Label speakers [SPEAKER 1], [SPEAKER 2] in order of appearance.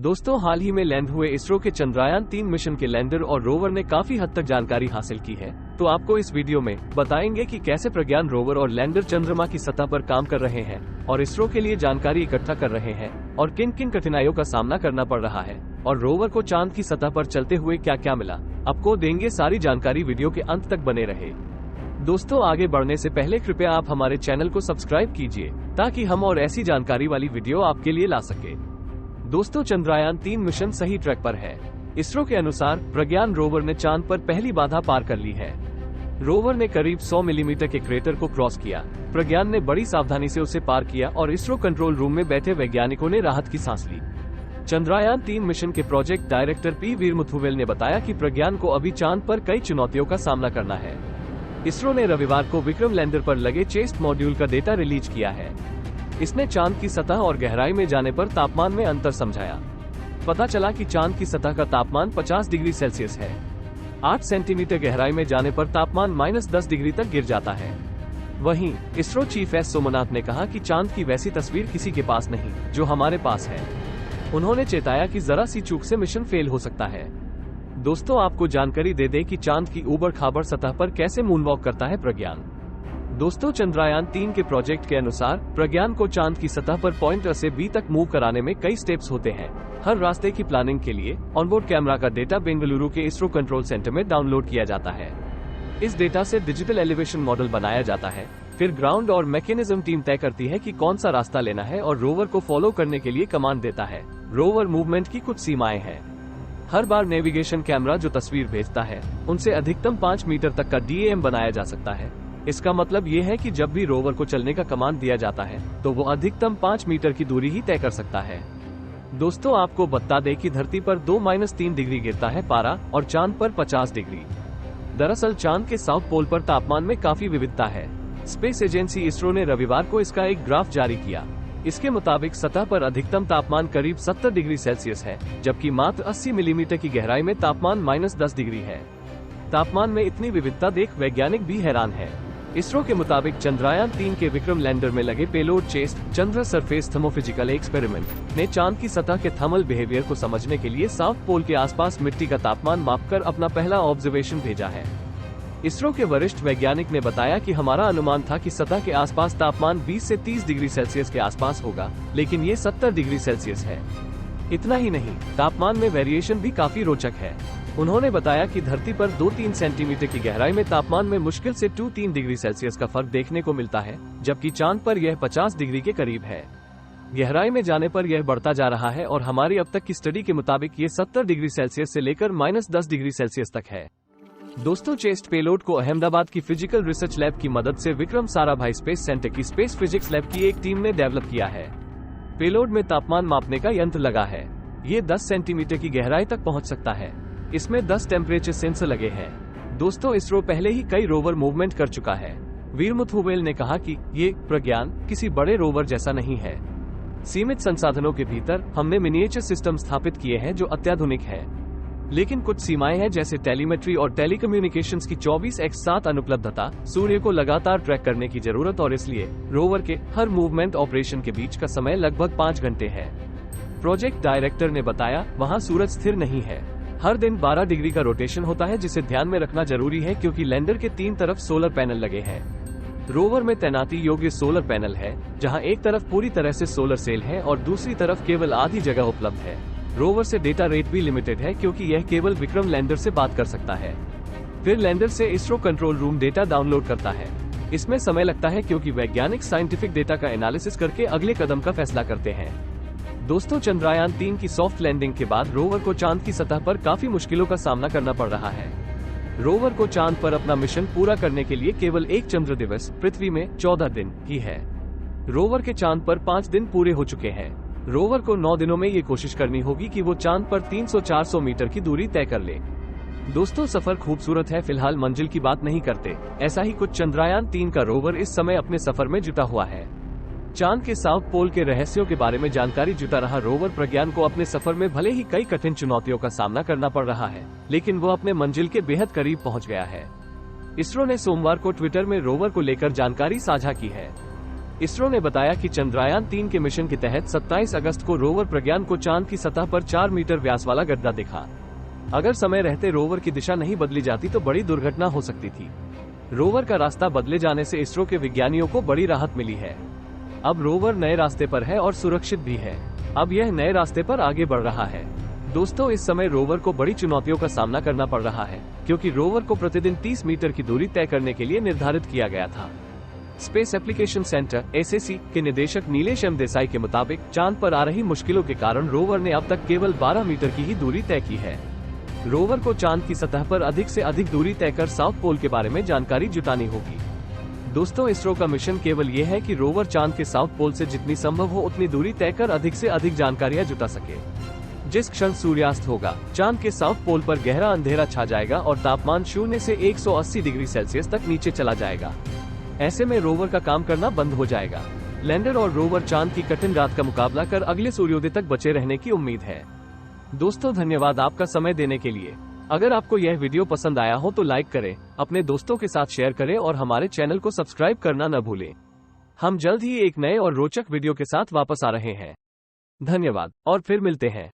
[SPEAKER 1] दोस्तों, हाल ही में लैंड हुए इसरो के चंद्रयान 3 मिशन के लैंडर और रोवर ने काफी हद तक जानकारी हासिल की है। तो आपको इस वीडियो में बताएंगे कि कैसे प्रज्ञान रोवर और लैंडर चंद्रमा की सतह पर काम कर रहे हैं और इसरो के लिए जानकारी इकट्ठा कर रहे हैं और किन किन कठिनाइयों का सामना करना पड़ रहा है और रोवर को चांद की सतह पर चलते हुए क्या क्या मिला। आपको देंगे सारी जानकारी, वीडियो के अंत तक बने रहे। दोस्तों, आगे बढ़ने से पहले कृपया आप हमारे चैनल को सब्सक्राइब कीजिए ताकि हम और ऐसी जानकारी वाली वीडियो आपके लिए ला सके। दोस्तों, चंद्रयान 3 मिशन सही ट्रैक पर है। इसरो के अनुसार प्रज्ञान रोवर ने चांद पर पहली बाधा पार कर ली है। रोवर ने करीब 100 मिलीमीटर के क्रेटर को क्रॉस किया। प्रज्ञान ने बड़ी सावधानी से उसे पार किया और इसरो कंट्रोल रूम में बैठे वैज्ञानिकों ने राहत की सांस ली। चंद्रयान 3 मिशन के प्रोजेक्ट डायरेक्टर पी वीरमुथुवेल ने बताया कि प्रज्ञान को अभी चांद पर कई चुनौतियों का सामना करना है। इसरो ने रविवार को विक्रम लैंडर पर लगे चेस्ट मॉड्यूल का डेटा रिलीज किया है। इसने चांद की सतह और गहराई में जाने पर तापमान में अंतर समझाया। पता चला कि चांद की सतह का तापमान 50 डिग्री सेल्सियस है। 8 सेंटीमीटर गहराई में जाने पर तापमान -10 डिग्री तक गिर जाता है। वहीं इसरो चीफ एस सोमनाथ ने कहा कि चांद की वैसी तस्वीर किसी के पास नहीं जो हमारे पास है। उन्होंने चेताया कि जरा सी चूक से मिशन फेल हो सकता है। दोस्तों, आपको जानकारी दे दें कि चांद की ऊबड़ खाबड़ सतह पर कैसे मूनवॉक करता है प्रज्ञान। दोस्तों, चंद्रयान 3 के प्रोजेक्ट के अनुसार प्रज्ञान को चांद की सतह पर पॉइंट A से B तक मूव कराने में कई स्टेप्स होते हैं। हर रास्ते की प्लानिंग के लिए ऑनबोर्ड कैमरा का डेटा बेंगलुरु के इसरो कंट्रोल सेंटर में डाउनलोड किया जाता है। इस डेटा से डिजिटल एलिवेशन मॉडल बनाया जाता है। फिर ग्राउंड और मैकेनिज्म टीम तय करती है कि कौन सा रास्ता लेना है और रोवर को फॉलो करने के लिए कमांड देता है। रोवर मूवमेंट की कुछ सीमाएं हैं। हर बार नेविगेशन कैमरा जो तस्वीर भेजता है उनसे अधिकतम 5 मीटर तक का DAM बनाया जा सकता है। इसका मतलब ये है कि जब भी रोवर को चलने का कमांड दिया जाता है तो वो अधिकतम 5 मीटर की दूरी ही तय कर सकता है। दोस्तों, आपको बता दें कि धरती पर 2-3 डिग्री गिरता है पारा और चांद पर 50 डिग्री। दरअसल चांद के साउथ पोल पर तापमान में काफी विविधता है। स्पेस एजेंसी इसरो ने रविवार को इसका एक ग्राफ जारी किया। इसके मुताबिक सतह पर अधिकतम तापमान करीब 70 डिग्री सेल्सियस है, जबकि मात्र 80 मिलीमीटर की गहराई में तापमान -10 डिग्री है। तापमान में इतनी विविधता देख वैज्ञानिक भी हैरान है। इसरो के मुताबिक चंद्रयान 3 के विक्रम लैंडर में लगे पेलोड चेस्ट चंद्र सरफेस थर्मोफिजिकल एक्सपेरिमेंट ने चांद की सतह के थर्मल बिहेवियर को समझने के लिए साउथ पोल के आसपास मिट्टी का तापमान मापकर अपना पहला ऑब्जर्वेशन भेजा है। इसरो के वरिष्ठ वैज्ञानिक ने बताया कि हमारा अनुमान था कि सतह के आसपास तापमान 20 से 30 डिग्री सेल्सियस के आसपास होगा, लेकिन ये 70 डिग्री सेल्सियस है। इतना ही नहीं, तापमान में वेरिएशन भी काफी रोचक है। उन्होंने बताया कि धरती पर 2-3 सेंटीमीटर की गहराई में तापमान में मुश्किल से 2-3 डिग्री सेल्सियस का फर्क देखने को मिलता है, जबकि चांद पर यह 50 डिग्री के करीब है। गहराई में जाने पर यह बढ़ता जा रहा है और हमारी अब तक की स्टडी के मुताबिक ये 70 डिग्री सेल्सियस से लेकर -10 डिग्री सेल्सियस तक है। दोस्तों, चेस्ट पेलोड को अहमदाबाद की फिजिकल रिसर्च लैब की मदद से विक्रम साराभाई स्पेस सेंटर की स्पेस फिजिक्स लैब की एक टीम ने डेवलप किया है। पेलोड में तापमान मापने का यंत्र लगा है। ये 10 सेंटीमीटर की गहराई तक पहुंच सकता है। इसमें 10 टेम्परेचर सेंसर लगे हैं। दोस्तों, इसरो पहले ही कई रोवर मूवमेंट कर चुका है। वीरमुथुवेल ने कहा कि ये प्रज्ञान किसी बड़े रोवर जैसा नहीं है। सीमित संसाधनों के भीतर हमने मिनिएचर सिस्टम स्थापित किए हैं जो अत्याधुनिक है, लेकिन कुछ सीमाएं हैं जैसे टेलीमेट्री और टेलीकम्युनिकेशंस की 24/7 अनुपलब्धता, सूर्य को लगातार ट्रैक करने की जरूरत और इसलिए रोवर के हर मूवमेंट ऑपरेशन के बीच का समय लगभग 5 घंटे है। प्रोजेक्ट डायरेक्टर ने बताया, वहां सूरज स्थिर नहीं है। हर दिन 12 डिग्री का रोटेशन होता है, जिसे ध्यान में रखना जरूरी है क्योंकि लैंडर के 3 तरफ सोलर पैनल लगे हैं। रोवर में तैनाती योग्य सोलर पैनल है, जहां एक तरफ पूरी तरह से सोलर सेल है और दूसरी तरफ केवल आधी जगह उपलब्ध है। रोवर से डेटा रेट भी लिमिटेड है क्योंकि यह केवल विक्रम लैंडर से बात कर सकता है। फिर लैंडर से ISRO control room data download करता है। इसमें समय लगता है क्योंकि वैज्ञानिक साइंटिफिक डेटा का एनालिसिस करके अगले कदम का फैसला करते हैं। दोस्तों, चंद्रयान 3 की सॉफ्ट लैंडिंग के बाद रोवर को चांद की सतह पर काफी मुश्किलों का सामना करना पड़ रहा है। रोवर को चांद पर अपना मिशन पूरा करने के लिए केवल एक चंद्र दिवस, पृथ्वी में 14 दिन ही है। रोवर के चांद पर 5 दिन पूरे हो चुके हैं। रोवर को 9 दिनों में ये कोशिश करनी होगी कि वो चांद पर 300-400 मीटर की दूरी तय कर ले। दोस्तों, सफर खूबसूरत है, फिलहाल मंजिल की बात नहीं करते। ऐसा ही कुछ चंद्रयान 3 का रोवर इस समय अपने सफर में जुटा हुआ है। चांद के साउथ पोल के रहस्यों के बारे में जानकारी जुटा रहा रोवर प्रज्ञान को अपने सफर में भले ही कई कठिन चुनौतियों का सामना करना पड़ रहा है, लेकिन वो अपने मंजिल के बेहद करीब पहुंच गया है। इसरो ने सोमवार को ट्विटर में रोवर को लेकर जानकारी साझा की है। इसरो ने बताया कि चंद्रयान 3 के मिशन के तहत 27 अगस्त को रोवर प्रज्ञान को चांद की सतह पर 4 मीटर व्यास वाला गड्ढा दिखा। अगर समय रहते रोवर की दिशा नहीं बदली जाती तो बड़ी दुर्घटना हो सकती थी। रोवर का रास्ता बदले जाने से इसरो के विज्ञानियों को बड़ी राहत मिली है। अब रोवर नए रास्ते पर है और सुरक्षित भी है। अब यह नए रास्ते पर आगे बढ़ रहा है। दोस्तों, इस समय रोवर को बड़ी चुनौतियों का सामना करना पड़ रहा है, क्योंकि रोवर को प्रतिदिन 30 मीटर की दूरी तय करने के लिए निर्धारित किया गया था। स्पेस एप्लीकेशन सेंटर (SAC) के निदेशक नीलेश एम देसाई के मुताबिक चांद पर आ रही मुश्किलों के कारण रोवर ने अब तक केवल 12 मीटर की ही दूरी तय की है। रोवर को चांद की सतह पर अधिक से अधिक दूरी तय कर साउथ पोल के बारे में जानकारी जुटानी होगी। दोस्तों, इसरो का मिशन केवल ये है कि रोवर चांद के साउथ पोल से जितनी संभव हो उतनी दूरी तय कर अधिक से अधिक जानकारियां जुटा सके। जिस क्षण सूर्यास्त होगा, चांद के साउथ पोल पर गहरा अंधेरा छा जाएगा और तापमान 0 से 180 डिग्री सेल्सियस तक नीचे चला जाएगा। ऐसे में रोवर का काम करना बंद हो जाएगा। लैंडर और रोवर चांद की कठिन रात का मुकाबला कर अगले सूर्योदय तक बचे रहने की उम्मीद है। दोस्तों, धन्यवाद आपका समय देने के लिए। अगर आपको यह वीडियो पसंद आया हो तो लाइक करें, अपने दोस्तों के साथ शेयर करें और हमारे चैनल को सब्सक्राइब करना न भूलें। हम जल्द ही एक नए और रोचक वीडियो के साथ वापस आ रहे हैं। धन्यवाद और फिर मिलते हैं।